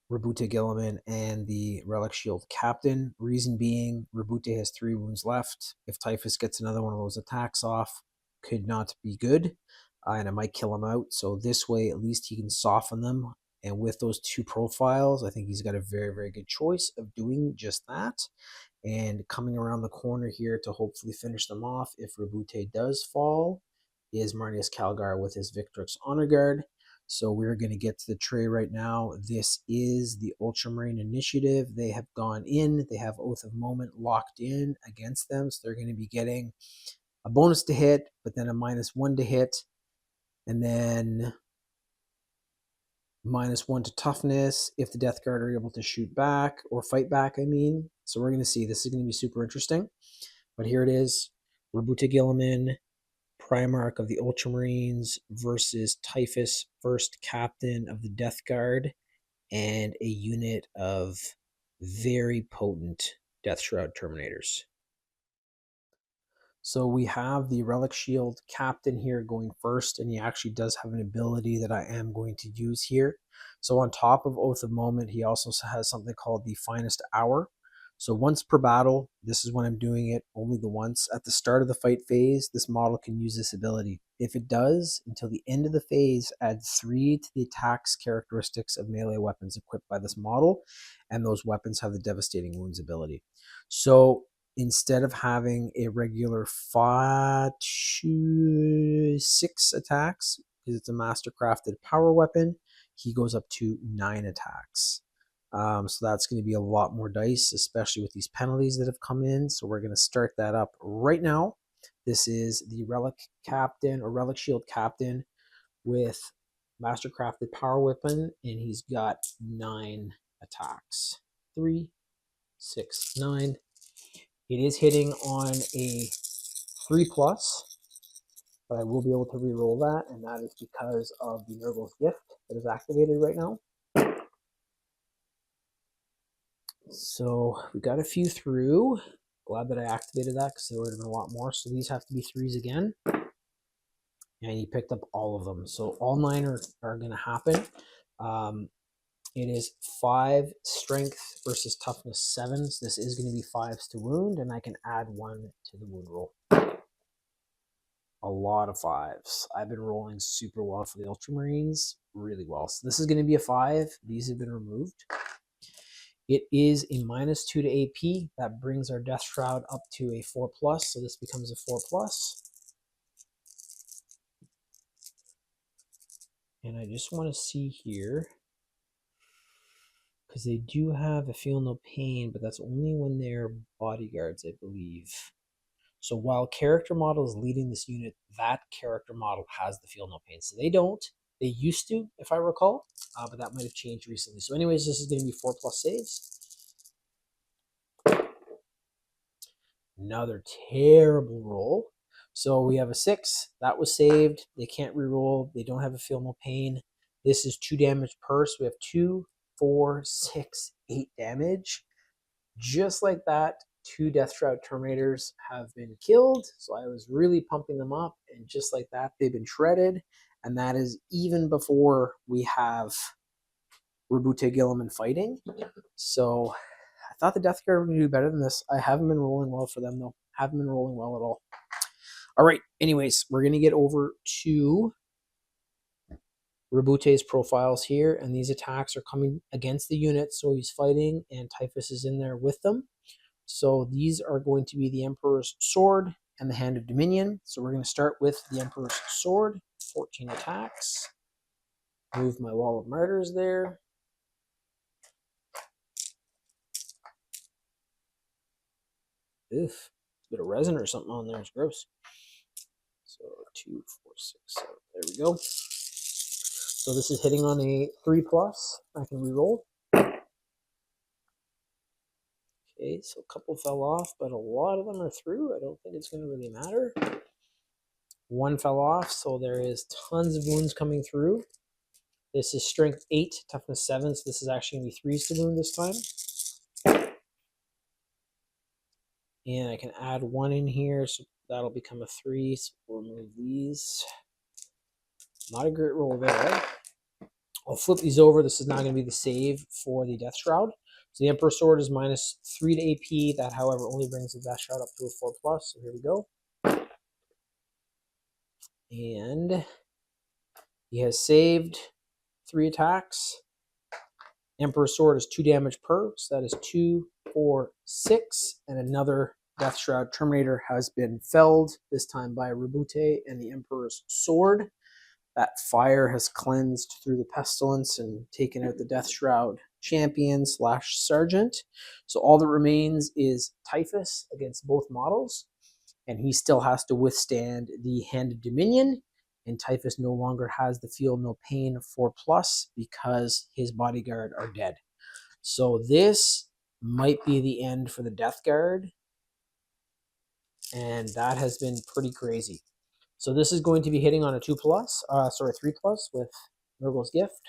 Rabute Guilliman and the Relic Shield Captain. Reason being, Rabute has 3 wounds left. If Typhus gets another one of those attacks off, could not be good, and it might kill him out. So this way, at least he can soften them. And with those 2 profiles, I think he's got a very, very good choice of doing just that. And coming around the corner here to hopefully finish them off, if Rabute does fall, is Marneus Calgar with his Victrix Honor Guard. So we're going to get to the tray right now. This is the Ultramarine initiative. They have gone in. They have Oath of Moment locked in against them. So they're going to be getting a bonus to hit, but then a -1 to hit, and then -1 to toughness if the Death Guard are able to shoot back or fight back, I mean. So we're going to see. This is going to be super interesting. But here it is. Rabute Guilliman, Primarch of the Ultramarines versus Typhus, first captain of the Death Guard, and a unit of very potent Death Shroud Terminators. So we have the Relic Shield Captain here going first, and he actually does have an ability that I am going to use here. So on top of Oath of Moment, he also has something called the Finest Hour. So once per battle, this is when I'm doing it, only the once. At the start of the fight phase, this model can use this ability. If it does, until the end of the phase, add 3 to the attack's characteristics of melee weapons equipped by this model, and those weapons have the Devastating Wounds ability. So instead of having a regular 5 to 6 attacks, because it's a mastercrafted power weapon, he goes up to 9 attacks. So that's going to be a lot more dice, especially with these penalties that have come in. So we're going to start that up right now. This is the Relic Captain or Relic Shield Captain with mastercrafted power weapon, and he's got 9 attacks. 3, 6, 9. It is hitting on a 3+, but I will be able to re-roll that, and that is because of the Nurgle's gift that is activated right now. So we got a few through. Glad that I activated that because there would have been a lot more. So these have to be 3s again. And he picked up all of them. So all 9 are going to happen. It is 5 strength versus toughness 7s. This is going to be 5s to wound, and I can add 1 to the wound roll. A lot of 5s. I've been rolling super well for the Ultramarines. Really well. So this is going to be a 5. These have been removed. It is a -2 to AP. That brings our Death Shroud up to a 4+, so this becomes a 4+. And I just want to see here, because they do have a Feel No Pain, but that's only when they're bodyguards, I believe. So while character model is leading this unit, that character model has the Feel No Pain. So they don't. They used to, if I recall, but that might have changed recently. So anyways, this is going to be 4+ saves. Another terrible roll. So we have a 6. That was saved. They can't reroll. They don't have a Feel No Pain. This is 2 damage per. So we have 2, 4, 6, 8 damage. Just like that, 2 Death Shroud Terminators have been killed. So I was really pumping them up. And just like that, they've been shredded. And that is even before we have Rabute Guilliman fighting. So I thought the Death Guard would do better than this. I haven't been rolling well for them, though. Haven't been rolling well at all. All right, anyways, we're going to get over to Rabute's profiles here, and these attacks are coming against the units, so he's fighting, and Typhus is in there with them. So these are going to be the Emperor's Sword and the Hand of Dominion. So we're going to start with the Emperor's Sword, 14 attacks. Move my Wall of Martyrs there. Oof, a bit of resin or something on there. It's gross. So 2, 4, 6, 7. There we go. So this is hitting on a 3+. I can reroll. Okay, so a couple fell off, but a lot of them are through. I don't think it's going to really matter. One fell off, so there is tons of wounds coming through. This is strength 8, toughness 7, so this is actually going to be 3s to wound this time. And I can add 1 in here, so that'll become a 3. So we'll remove these. Not a great roll there. I'll flip these over. This is now going to be the save for the Death Shroud. So the Emperor's Sword is minus 3 to AP. That, however, only brings the Death Shroud up to a 4+. So here we go. And he has saved 3 attacks. Emperor's Sword is 2 damage per. So that is 2, 4, 6. And another Death Shroud Terminator has been felled, this time by Rabute and the Emperor's Sword. That fire has cleansed through the pestilence and taken out the Death Shroud champion / sergeant. So all that remains is Typhus against both models, and he still has to withstand the Hand of Dominion, and Typhus no longer has the Feel No Pain 4+ because his bodyguard are dead. So this might be the end for the Death Guard, and that has been pretty crazy. So this is going to be hitting on a 3+ with Nurgle's Gift.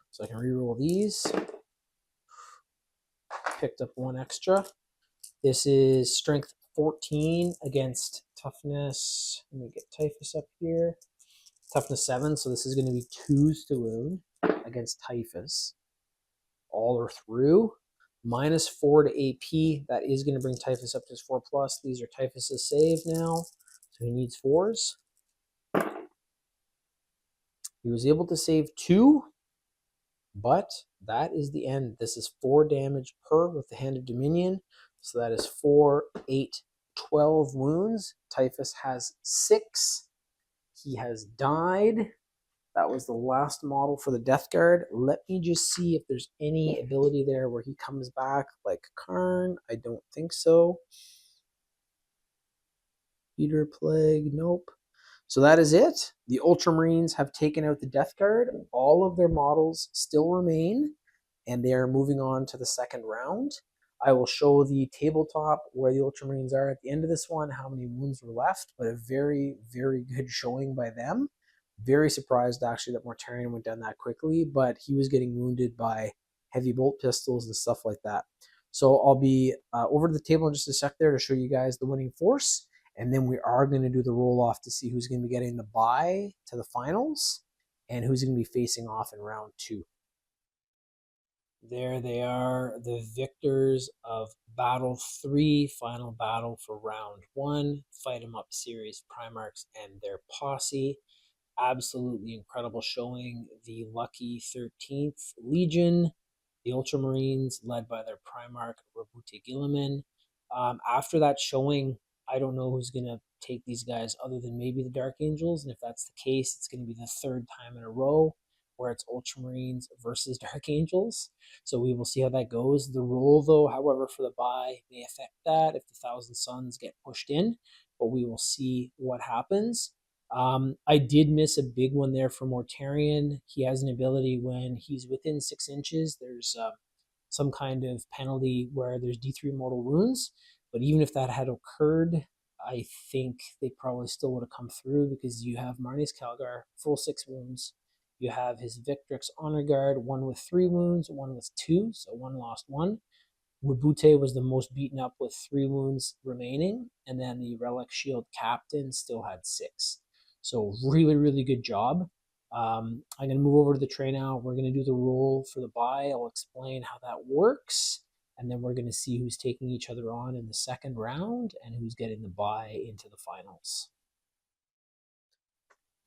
So I can reroll these. Picked up 1 extra. This is strength 14 against toughness. Let me get Typhus up here. Toughness 7, so this is going to be 2s to wound against Typhus. All are through. Minus 4 to AP. That is going to bring Typhus up to his 4+. These are Typhus's save now, so he needs 4s. He was able to save 2, but that is the end. This is 4 damage per with the Hand of Dominion. So that is 4, 8, 12 wounds. Typhus has 6. He has died. That was the last model for the Death Guard. Let me just see if there's any ability there where he comes back like Karn. I don't think so. Peter Plague, nope. So that is it. The Ultramarines have taken out the Death Guard. All of their models still remain, and they are moving on to the second round. I will show the tabletop where the Ultramarines are at the end of this one, how many wounds were left, but a very, very good showing by them. Very surprised, actually, that Mortarion went down that quickly, but he was getting wounded by heavy bolt pistols and stuff like that. So I'll be over to the table in just a sec there to show you guys the winning force, and then we are going to do the roll-off to see who's going to be getting the bye to the finals and who's going to be facing off in round 2. There they are, the victors of Battle 3, final battle for round 1, Fight 'em Up series, Primarchs and their Posse. Absolutely incredible showing. The lucky 13th Legion, the Ultramarines, led by their Primarch, Rabute Guilliman. After that showing, I don't know who's going to take these guys other than maybe the Dark Angels, and if that's the case, it's going to be the 3rd time in a row where it's Ultramarines versus Dark Angels. So we will see how that goes. The roll, though, however, for the bye may affect that if the Thousand Suns get pushed in, but we will see what happens. I did miss a big one there for Mortarion. He has an ability when he's within 6 inches, there's some kind of penalty where there's D3 mortal wounds. But even if that had occurred, I think they probably still would have come through because you have Marnie's Calgar, full 6 wounds. You have his Victrix Honor Guard, 1 with 3 wounds, 1 with 2, so 1 lost 1. Rabute was the most beaten up with 3 wounds remaining, and then the Relic Shield Captain still had 6. So really, really good job. I'm going to move over to the tray now. We're going to do the roll for the bye. I'll explain how that works. And then we're going to see who's taking each other on in the second round and who's getting the bye into the finals.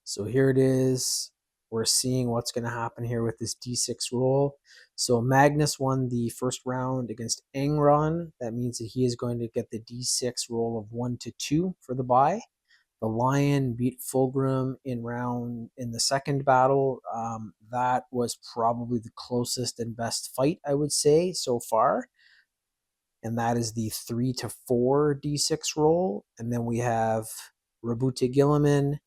So here it is. We're seeing what's going to happen here with this D6 roll. So Magnus won the first round against Angron. That means that he is going to get the D6 roll of 1 to 2 for the bye. The Lion beat Fulgrim in the second battle. That was probably the closest and best fight, I would say, so far. And that is the 3 to 4 D6 roll. And then we have Rabute Guilliman,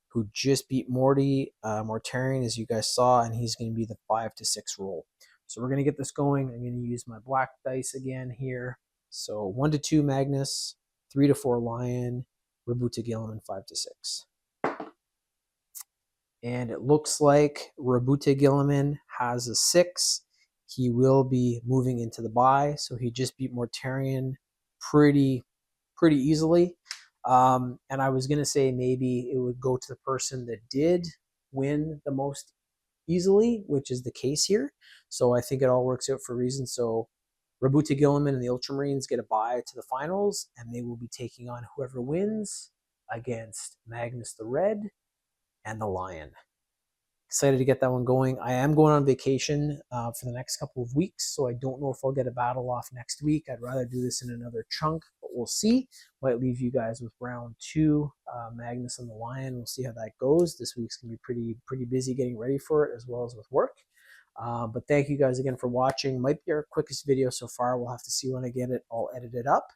who just beat Mortarion, as you guys saw, and he's going to be the 5 to 6 roll. So we're going to get this going. I'm going to use my black dice again here. So 1 to 2 Magnus, 3 to 4 Lion, Rabute Guilliman 5 to 6. And it looks like Rabute Guilliman has a 6. He will be moving into the bye, so he just beat Mortarion pretty easily. And I was going to say maybe it would go to the person that did win the most easily, which is the case here. So I think it all works out for a reason. So Rabute Guilliman and the Ultramarines get a bye to the finals, and they will be taking on whoever wins against Magnus the Red and the Lion. Excited to get that one going. I am going on vacation for the next couple of weeks, so I don't know if I'll get a battle off next week. I'd rather do this in another chunk, but we'll see. Might leave you guys with round 2, Magnus and the Lion. We'll see how that goes. This week's going to be pretty busy getting ready for it, as well as with work. But thank you guys again for watching. Might be our quickest video so far. We'll have to see when I get it all edited up.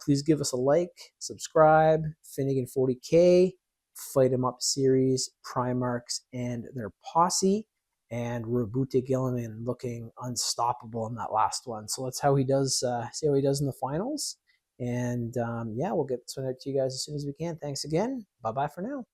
Please give us a like, subscribe, Finnigan40K, Fight 'em Up series, Primarchs and their Posse, and Rabute Guilliman looking unstoppable in that last one. So let's see how he does in the finals. And yeah, we'll get this one out to you guys as soon as we can. Thanks again. Bye-bye for now.